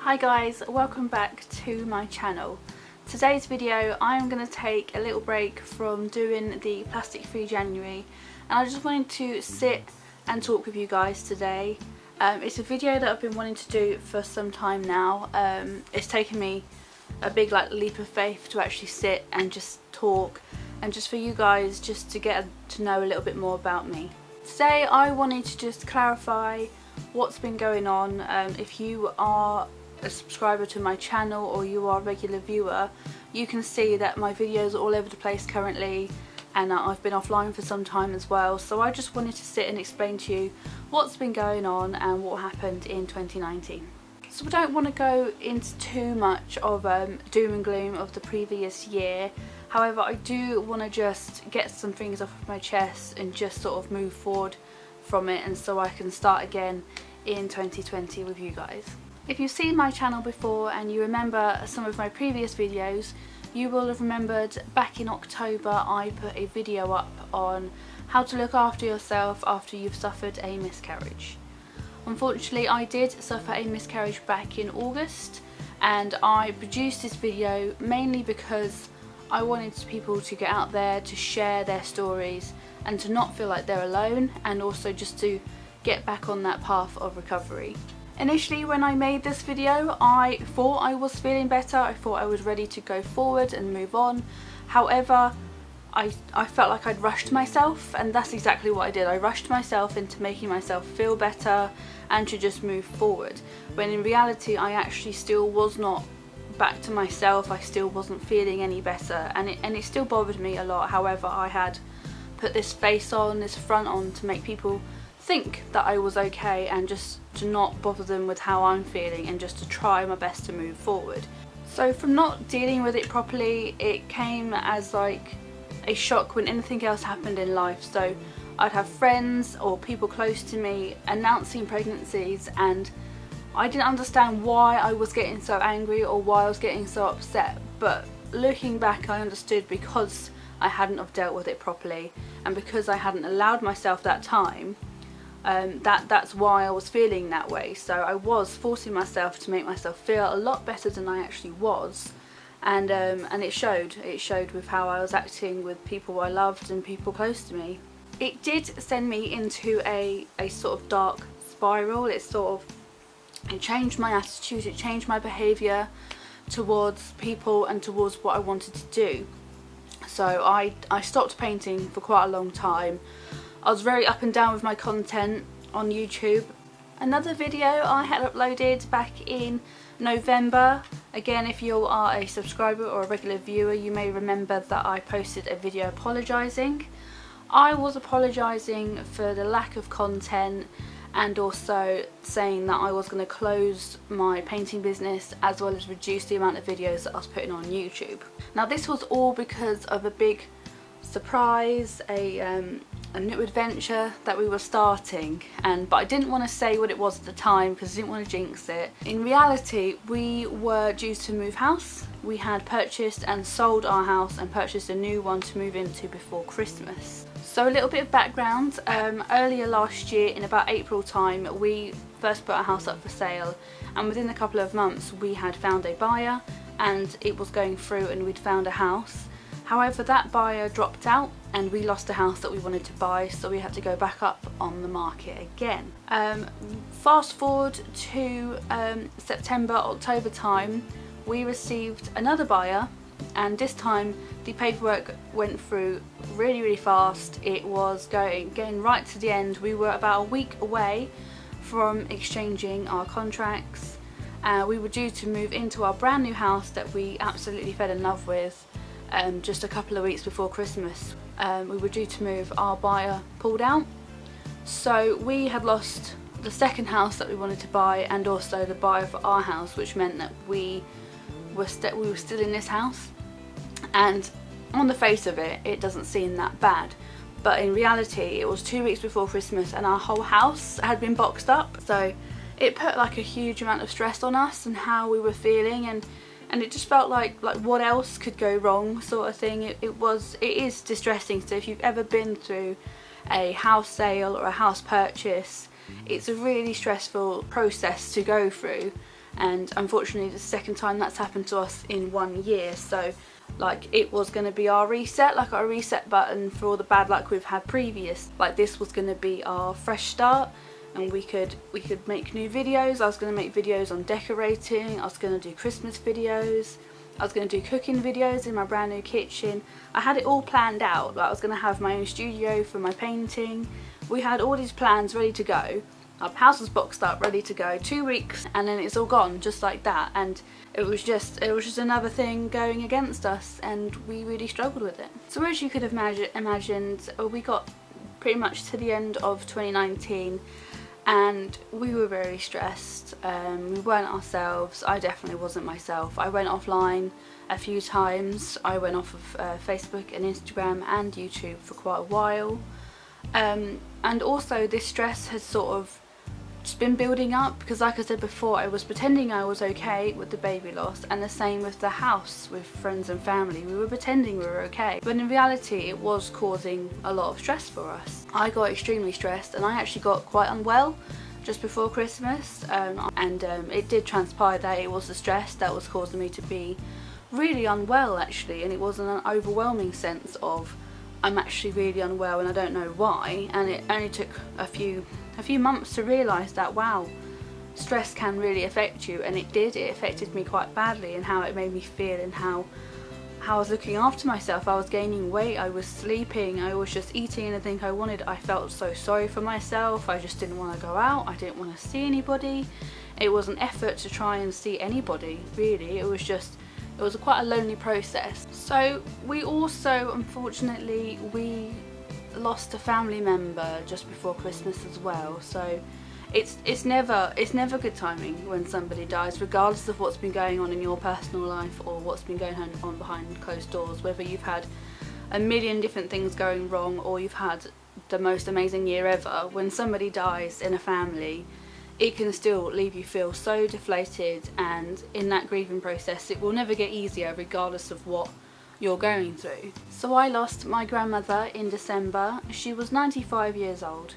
Hi guys, welcome back to my channel. Today's video I'm going to take a little break from doing the Plastic Free January, and I just wanted to sit and talk with you guys today. It's a video that I've been wanting to do for some time now. It's taken me a big leap of faith to actually sit and just talk, and just for you guys just to get to know a little bit more about me. Today I wanted to just clarify what's been going on. If you are a subscriber to my channel or you are a regular viewer, you can see that my videos are all over the place currently, and I've been offline for some time as well. So I just wanted to sit and explain to you what's been going on and what happened in 2019. So I don't want to go into too much of doom and gloom of the previous year. However, I do want to just get some things off of my chest and just sort of move forward from it, and so I can start again in 2020 with you guys. If you've seen my channel before and you remember some of my previous videos, you will have remembered back in October I put a video up on how to look after yourself after you've suffered a miscarriage. Unfortunately, I did suffer a miscarriage back in August, and I produced this video mainly because I wanted people to get out there to share their stories and to not feel like they're alone, and also just to get back on that path of recovery. Initially, when I made this video, I thought I was feeling better. I thought I was ready to go forward and move on. However, I felt like I'd rushed myself, and that's exactly what I did. I rushed myself into making myself feel better and to just move forward, when in reality I actually still was not back to myself. I still wasn't feeling any better, and it still bothered me a lot. However, I had put this face on, this front on, to make people think that I was okay, and just to not bother them with how I'm feeling, and just to try my best to move forward. So from not dealing with it properly, it came as like a shock when anything else happened in life. So I'd have friends or people close to me announcing pregnancies, and I didn't understand why I was getting so angry or why I was getting so upset, but looking back I understood, because I hadn't have dealt with it properly, and because I hadn't allowed myself that time. That's why I was feeling that way. So I was forcing myself to make myself feel a lot better than I actually was, and it showed. It showed with how I was acting with people I loved and people close to me. It did send me into a sort of dark spiral. It changed my attitude, it changed my behaviour towards people and towards what I wanted to do. So I stopped painting for quite a long time. I was very up and down with my content on YouTube. Another video I had uploaded back in November. Again, if you are a subscriber or a regular viewer, you may remember that I posted a video apologising. I was apologising for the lack of content, and also saying that I was going to close my painting business, as well as reduce the amount of videos that I was putting on YouTube. Now this was all because of a big surprise, a new adventure that we were starting, but I didn't want to say what it was at the time because I didn't want to jinx it. In reality, we were due to move house. We had purchased and sold our house and purchased a new one to move into before Christmas. So a little bit of background, earlier last year in about April time, we first put our house up for sale, and within a couple of months we had found a buyer and it was going through, and we'd found a house. However, that buyer dropped out and we lost the house that we wanted to buy, so we had to go back up on the market again. Fast forward to September, October time, we received another buyer, and this time the paperwork went through really fast. It was getting right to the end. We were about a week away from exchanging our contracts. We were due to move into our brand new house that we absolutely fell in love with just a couple of weeks before Christmas. We were due to move. Our buyer pulled out, so we had lost the second house that we wanted to buy, and also the buyer for our house, which meant that we were still in this house. And on the face of it, it doesn't seem that bad, but in reality it was 2 weeks before Christmas and our whole house had been boxed up. So it put like a huge amount of stress on us and how we were feeling, and it just felt like what else could go wrong, sort of thing. It is distressing. So if you've ever been through a house sale or a house purchase, it's a really stressful process to go through, and unfortunately the second time that's happened to us in 1 year. So like, it was going to be our reset, like our reset button for all the bad luck we've had previous. Like, this was going to be our fresh start, and we could make new videos. I was going to make videos on decorating, I was going to do Christmas videos, I was going to do cooking videos in my brand new kitchen. I had it all planned out. Like, I was going to have my own studio for my painting. We had all these plans ready to go. Our house was boxed up, ready to go. 2 weeks and then it's all gone, just like that. And it was just another thing going against us, and we really struggled with it. So as you could have imagined, we got pretty much to the end of 2019 and we were very stressed. We weren't ourselves. I definitely wasn't myself. I went offline a few times. I went off of Facebook and Instagram and YouTube for quite a while. And also this stress has sort of just been building up, because like I said before, I was pretending I was okay with the baby loss, and the same with the house, with friends and family. We were pretending we were okay, but in reality it was causing a lot of stress for us. I got extremely stressed, and I actually got quite unwell just before Christmas, and it did transpire that it was the stress that was causing me to be really unwell actually, and it was an overwhelming sense of I'm actually really unwell and I don't know why. And it only took a few months to realise that, wow, stress can really affect you, and it did. It affected me quite badly, and how it made me feel, and how I was looking after myself. I was gaining weight, I was sleeping, I was just eating anything I wanted. I felt so sorry for myself. I just didn't want to go out, I didn't want to see anybody. It was an effort to try and see anybody, really. It was quite a lonely process. So we also, unfortunately, we lost a family member just before Christmas as well. So it's never good timing when somebody dies, regardless of what's been going on in your personal life or what's been going on behind closed doors. Whether you've had a million different things going wrong or you've had the most amazing year ever, when somebody dies in a family, it can still leave you feel so deflated, and in that grieving process it will never get easier regardless of what you're going through. So I lost my grandmother in December. She was 95 years old.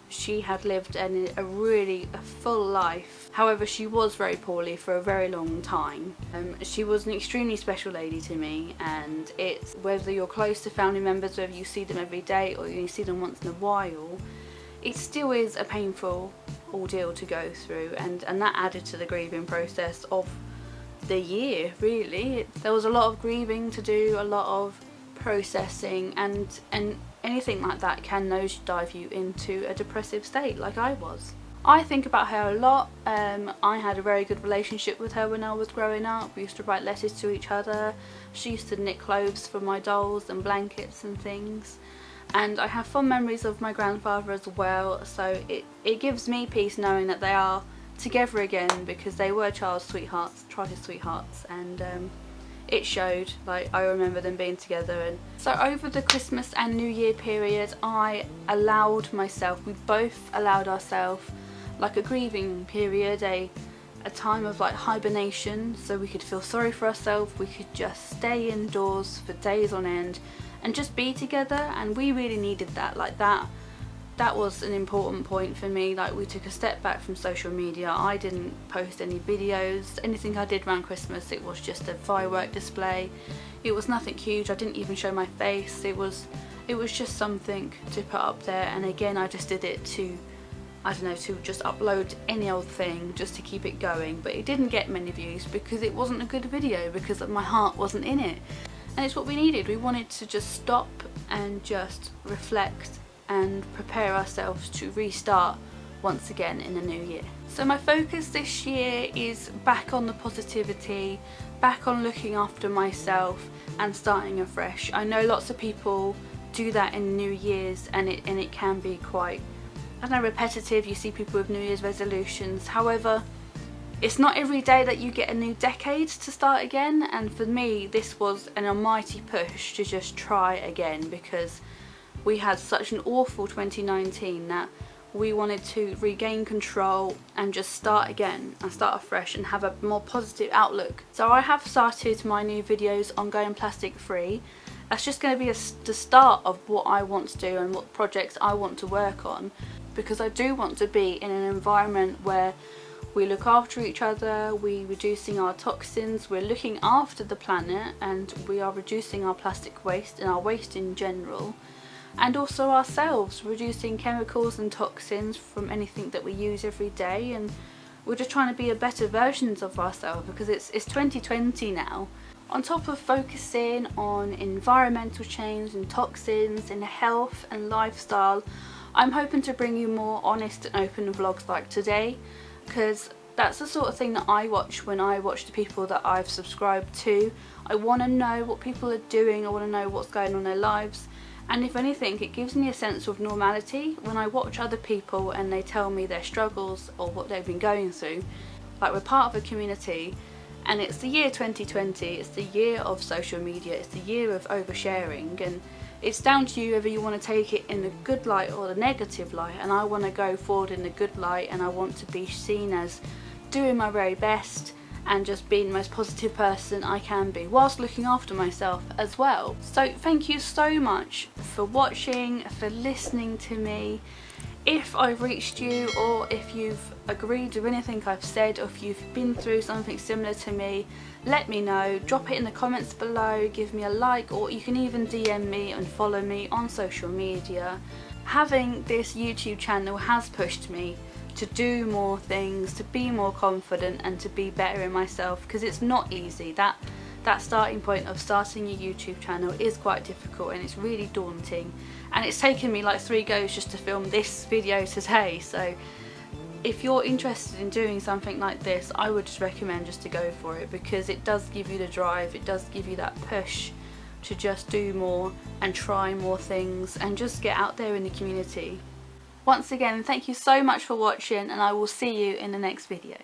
She had lived a really full life. However, she was very poorly for a very long time. She was an extremely special lady to me, and it's whether you're close to family members, whether you see them every day or you see them once in a while, it still is a painful ordeal to go through, and that added to the grieving process of the year, really. There was a lot of grieving to do, a lot of processing, and anything like that can nosedive you into a depressive state like I was. I think about her a lot. I had a very good relationship with her when I was growing up. We used to write letters to each other. She used to knit clothes for my dolls and blankets and things. And I have fond memories of my grandfather as well, so it gives me peace knowing that they are together again, because they were childhood sweethearts, and it showed. Like, I remember them being together. And so over the Christmas and New Year period, we both allowed ourselves like a grieving period, a time of like hibernation, so we could feel sorry for ourselves. We could just stay indoors for days on end and just be together, and we really needed that. Like, that was an important point for me. Like, we took a step back from social media. I didn't post any videos. Anything I did around Christmas, it was just a firework display. It was nothing huge. I didn't even show my face. It was just something to put up there. And again, I just did it to, I don't know, to just upload any old thing just to keep it going. But it didn't get many views because it wasn't a good video, because my heart wasn't in it. And it's what we needed. We wanted to just stop and just reflect and prepare ourselves to restart once again in the new year. So my focus this year is back on the positivity, back on looking after myself and starting afresh. I know lots of people do that in New Year's, and it can be quite, I don't know, repetitive. You see people with New Year's resolutions. However, it's not every day that you get a new decade to start again, and for me this was an almighty push to just try again, because we had such an awful 2019 that we wanted to regain control and just start again and start afresh and have a more positive outlook. So I have started my new videos on going plastic free. That's just going to be the start of what I want to do and what projects I want to work on, because I do want to be in an environment where we look after each other, we're reducing our toxins, we're looking after the planet, and we are reducing our plastic waste and our waste in general, and also ourselves, reducing chemicals and toxins from anything that we use every day. And we're just trying to be a better versions of ourselves, because it's 2020 now. On top of focusing on environmental change and toxins and health and lifestyle, I'm hoping to bring you more honest and open vlogs like today, because that's the sort of thing that I watch when I watch the people that I've subscribed to. I want to know what people are doing, I want to know what's going on in their lives, and if anything, it gives me a sense of normality when I watch other people and they tell me their struggles or what they've been going through. Like, we're part of a community, and it's the year 2020, it's the year of social media, it's the year of oversharing, and it's down to you whether you want to take it in the good light or the negative light. And I want to go forward in the good light, and I want to be seen as doing my very best and just being the most positive person I can be, whilst looking after myself as well. So thank you so much for watching, for listening to me. If I've reached you, or if you've agreed with anything I've said, or if you've been through something similar to me, let me know. Drop it in the comments below, give me a like, or you can even DM me and follow me on social media. Having this YouTube channel has pushed me to do more things, to be more confident, and to be better in myself, because it's not easy. That starting point of starting a YouTube channel is quite difficult, and it's really daunting, and it's taken me like 3 goes just to film this video today. So if you're interested in doing something like this, I would just recommend just to go for it, because it does give you the drive, it does give you that push to just do more and try more things and just get out there in the community. Once again, thank you so much for watching, and I will see you in the next video.